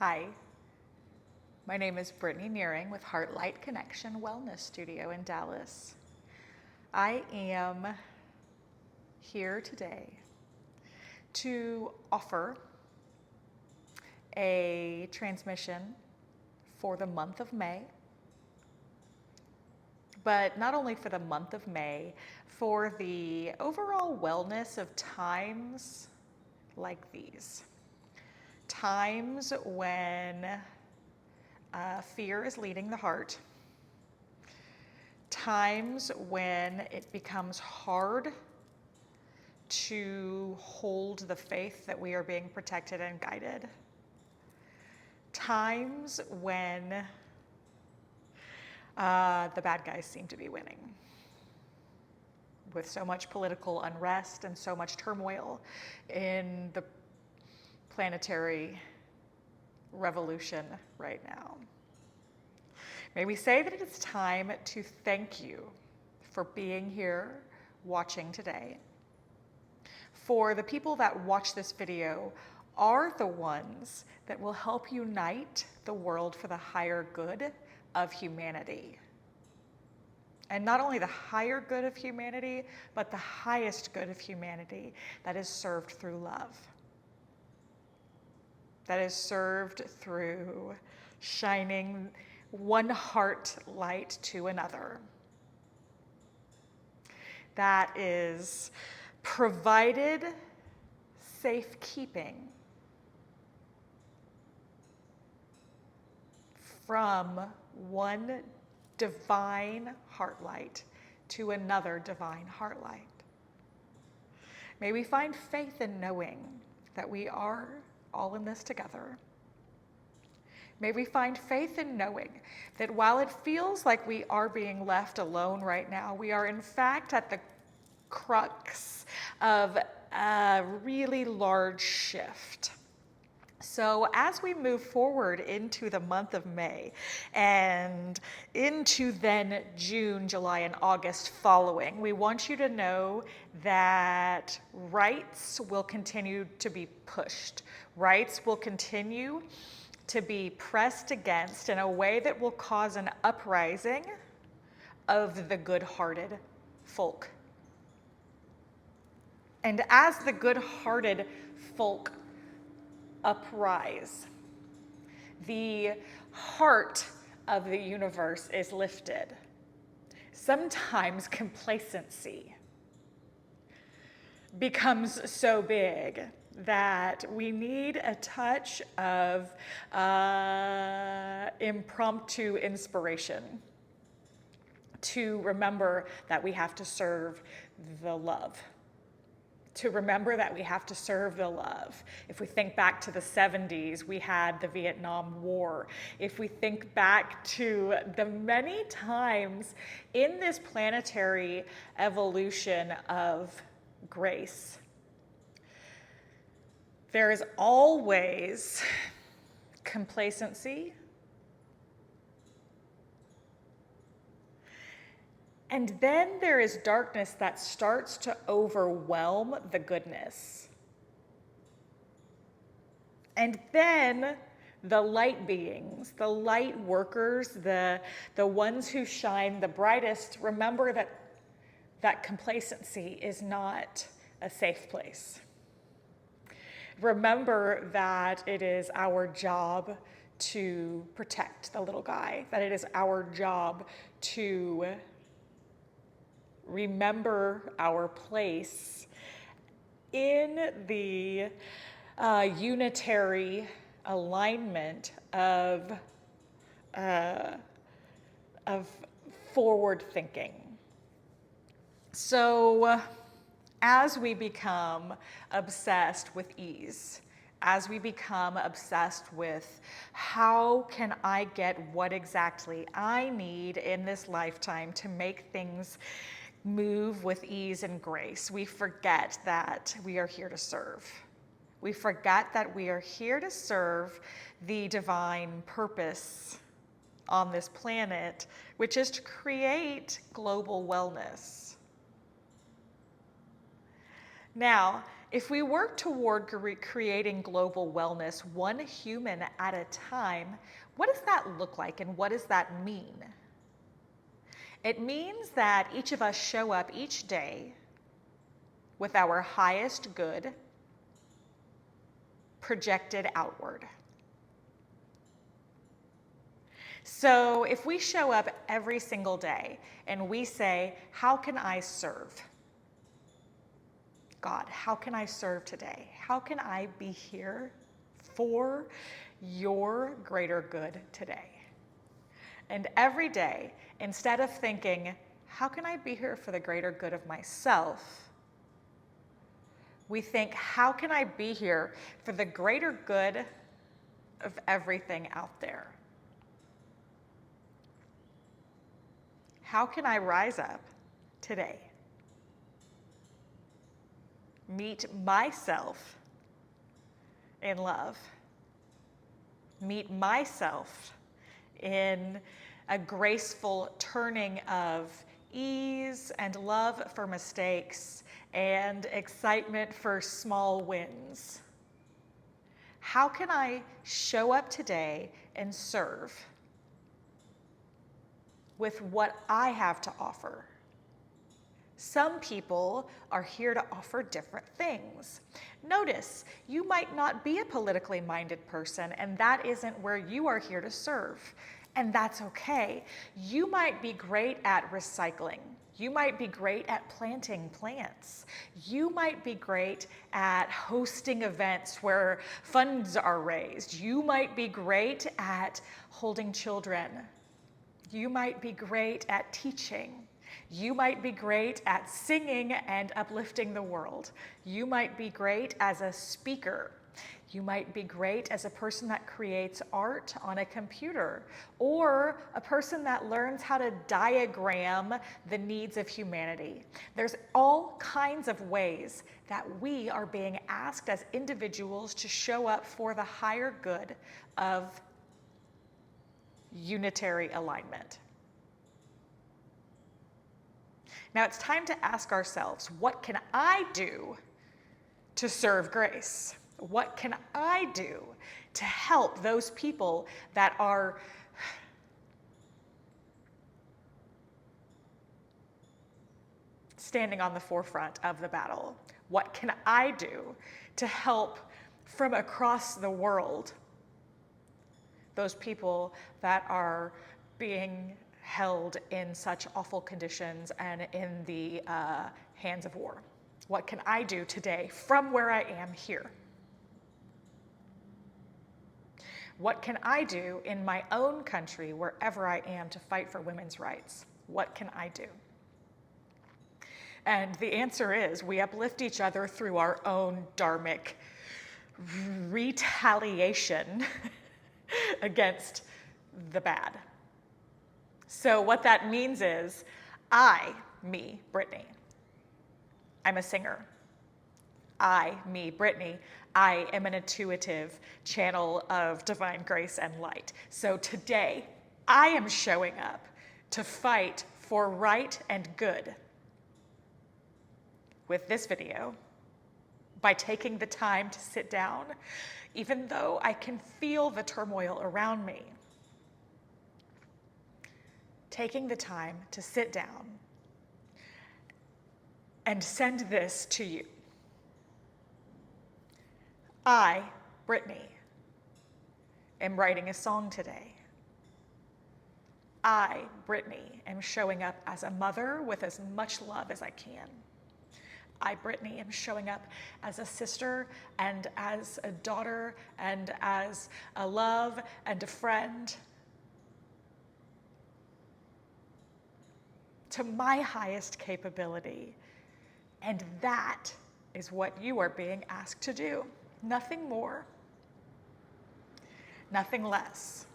Hi, my name is Brittany Nearing with Heart Light Connection Wellness Studio in Dallas. I am here today to offer a transmission for the month of May, but not only for the month of May, for the overall wellness of times like these. Times when fear is leading the heart. Times when it becomes hard to hold the faith that we are being protected and guided. Times when the bad guys seem to be winning. With so much political unrest and so much turmoil in the planetary revolution right now. May we say that it is time to thank you for being here watching today. For the people that watch this video are the ones that will help unite the world for the higher good of humanity. And not only the higher good of humanity, but the highest good of humanity that is served through love. That is served through shining one heart light to another. That is provided safekeeping from one divine heart light to another divine heart light. May we find faith in knowing that we are all in this together. May we find faith in knowing that while it feels like we are being left alone right now, we are in fact at the crux of a really large shift. So as we move forward into the month of May and into then June, July, and August following, we want you to know that rights will continue to be pushed. Rights will continue to be pressed against in a way that will cause an uprising of the good-hearted folk. And as the good-hearted folk uprise, the heart of the universe is lifted. Sometimes complacency becomes so big that we need a touch of impromptu inspiration to remember that we have to serve the love. To remember that we have to serve the love. If we think back to the 70s, we had the Vietnam War. If we think back to the many times in this planetary evolution of grace, there is always complacency, and then there is darkness that starts to overwhelm the goodness. And then the light beings, the light workers, the ones who shine the brightest, remember that complacency is not a safe place. Remember that it is our job to protect the little guy, that it is our job to remember our place in the unitary alignment of forward thinking. So as we become obsessed with ease, as we become obsessed with how can I get what exactly I need in this lifetime to make things move with ease and grace, we forget that we are here to serve. We forget that we are here to serve the divine purpose on this planet, which is to create global wellness. Now, if we work toward creating global wellness one human at a time, what does that look like and what does that mean? It means that each of us show up each day with our highest good projected outward. So if we show up every single day and we say, how can I serve? God, how can I serve today? How can I be here for your greater good today? And every day, instead of thinking, how can I be here for the greater good of myself? We think, how can I be here for the greater good of everything out there? How can I rise up today? Meet myself in love. Meet myself in a graceful turning of ease and love for mistakes and excitement for small wins. How can I show up today and serve with what I have to offer? Some people are here to offer different things. Notice, you might not be a politically minded person, and that isn't where you are here to serve. And that's okay. You might be great at recycling. You might be great at planting plants. You might be great at hosting events where funds are raised. You might be great at holding children. You might be great at teaching. You might be great at singing and uplifting the world. You might be great as a speaker. You might be great as a person that creates art on a computer, or a person that learns how to diagram the needs of humanity. There's all kinds of ways that we are being asked as individuals to show up for the higher good of unitary alignment. Now it's time to ask ourselves, what can I do to serve grace? What can I do to help those people that are standing on the forefront of the battle? What can I do to help from across the world those people that are being held in such awful conditions and in the hands of war? What can I do today from where I am here? What can I do in my own country, wherever I am, to fight for women's rights? What can I do? And the answer is we uplift each other through our own dharmic retaliation against the bad. So what that means is me, Brittany, I'm a singer. Me, Brittany, I am an intuitive channel of divine grace and light. So today, I am showing up to fight for right and good with this video by taking the time to sit down, even though I can feel the turmoil around me. Taking the time to sit down and send this to you. I, Brittany, am writing a song today. I, Brittany, am showing up as a mother with as much love as I can. I, Brittany, am showing up as a sister and as a daughter and as a love and a friend to my highest capability. And that is what you are being asked to do. Nothing more, nothing less.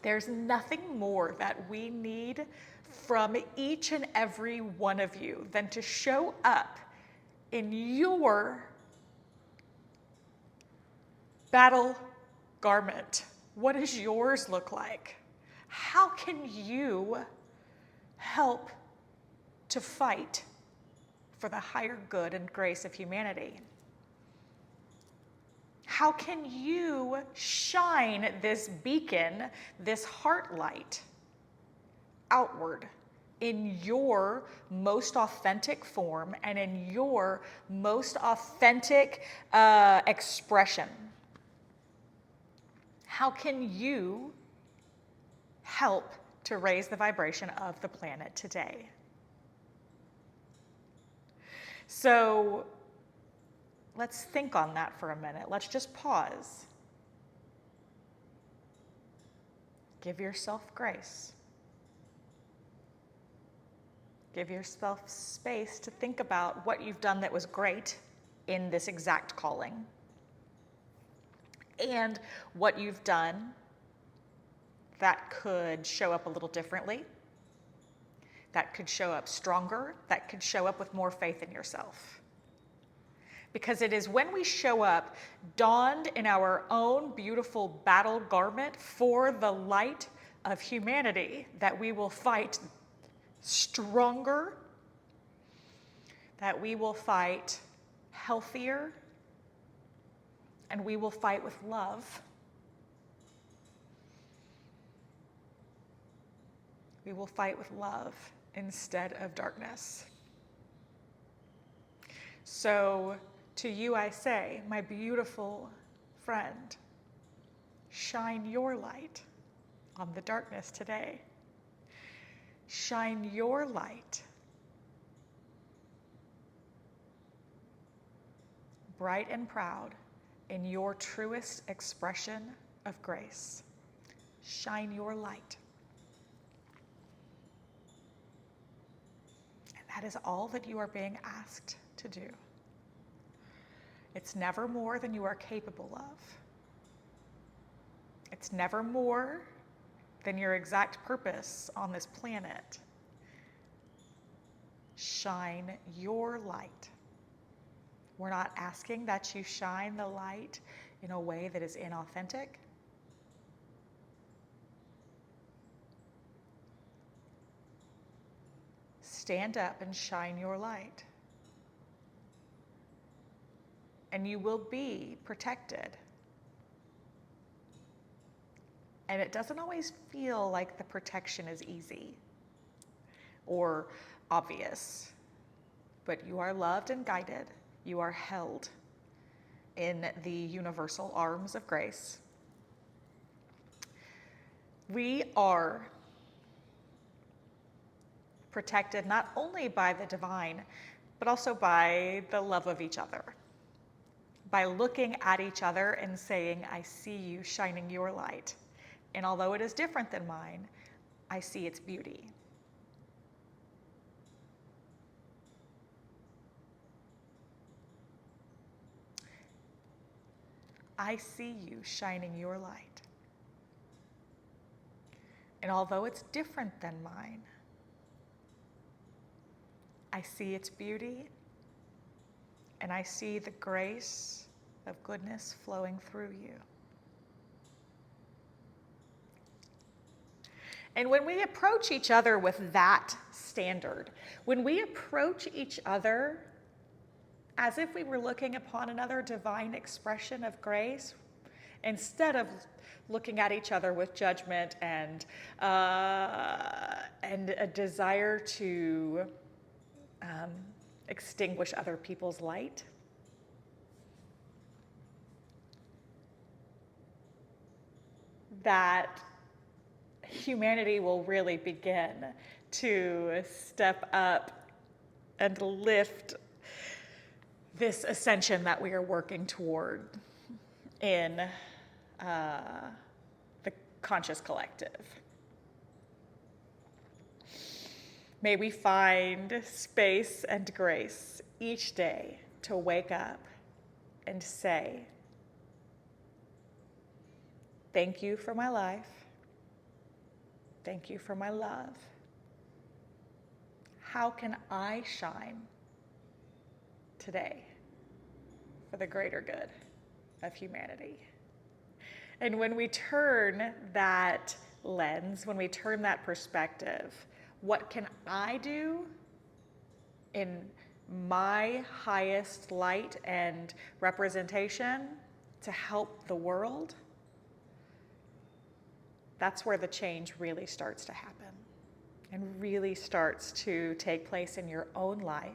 There's nothing more that we need from each and every one of you than to show up in your battle garment. What does yours look like? How can you help to fight for for the higher good and grace of humanity? How can you shine this beacon, this heart light, outward in your most authentic form and in your most authentic expression? How can you help to raise the vibration of the planet today? So let's think on that for a minute. Let's just pause. Give yourself grace. Give yourself space to think about what you've done that was great in this exact calling, and what you've done that could show up a little differently, that could show up stronger, that could show up with more faith in yourself. Because it is when we show up donned in our own beautiful battle garment for the light of humanity that we will fight stronger, that we will fight healthier, and we will fight with love. We will fight with love instead of darkness. So to you I say, my beautiful friend, shine your light on the darkness today. Shine your light bright and proud in your truest expression of grace. Shine your light. And that is all that you are being asked to do. It's never more than you are capable of. It's never more than your exact purpose on this planet. Shine your light. We're not asking that you shine the light in a way that is inauthentic. Stand up and shine your light. And you will be protected. And it doesn't always feel like the protection is easy or obvious, but you are loved and guided. You are held in the universal arms of grace. We are protected not only by the divine, but also by the love of each other. By looking at each other and saying, I see you shining your light. And although it is different than mine, I see its beauty. I see you shining your light. And although it's different than mine, I see its beauty, and I see the grace of goodness flowing through you. And when we approach each other with that standard, when we approach each other as if we were looking upon another divine expression of grace, instead of looking at each other with judgment and a desire to extinguish other people's light, that humanity will really begin to step up and lift this ascension that we are working toward in the conscious collective. May we find space and grace each day to wake up and say, thank you for my life. Thank you for my love. How can I shine today for the greater good of humanity? And when we turn that lens, when we turn that perspective, what can I do in my highest light and representation to help the world, that's where the change really starts to happen and really starts to take place in your own life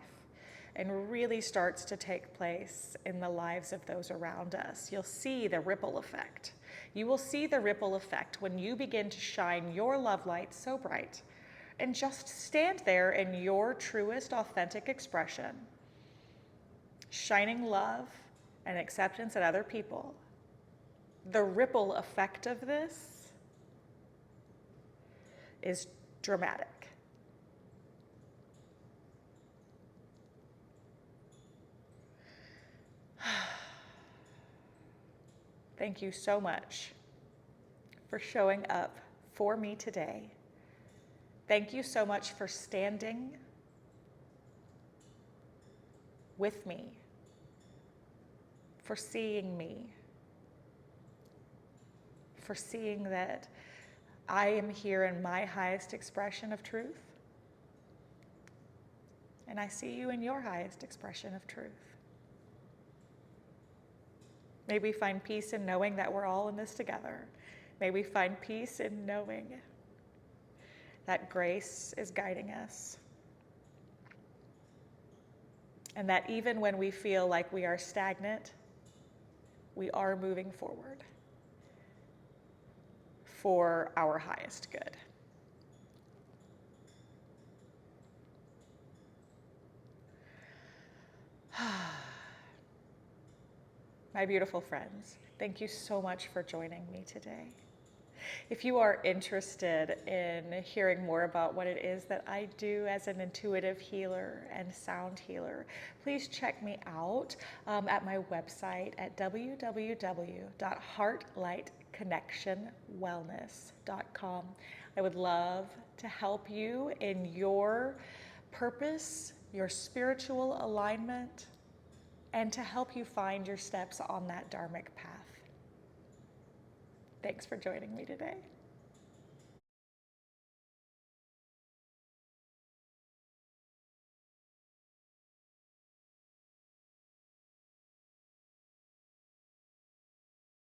and really starts to take place in the lives of those around us. You'll see the ripple effect. You will see the ripple effect when you begin to shine your love light so bright and just stand there in your truest, authentic expression, shining love and acceptance at other people. The ripple effect of this is dramatic. Thank you so much for showing up for me today. Thank you so much for standing with me, for seeing me, for seeing that I am here in my highest expression of truth, and I see you in your highest expression of truth. May we find peace in knowing that we're all in this together. May we find peace in knowing that grace is guiding us. And that even when we feel like we are stagnant, we are moving forward for our highest good. My beautiful friends, thank you so much for joining me today. If you are interested in hearing more about what it is that I do as an intuitive healer and sound healer, please check me out at my website at www.heartlightconnectionwellness.com. I would love to help you in your purpose, your spiritual alignment, and to help you find your steps on that dharmic path. Thanks for joining me today.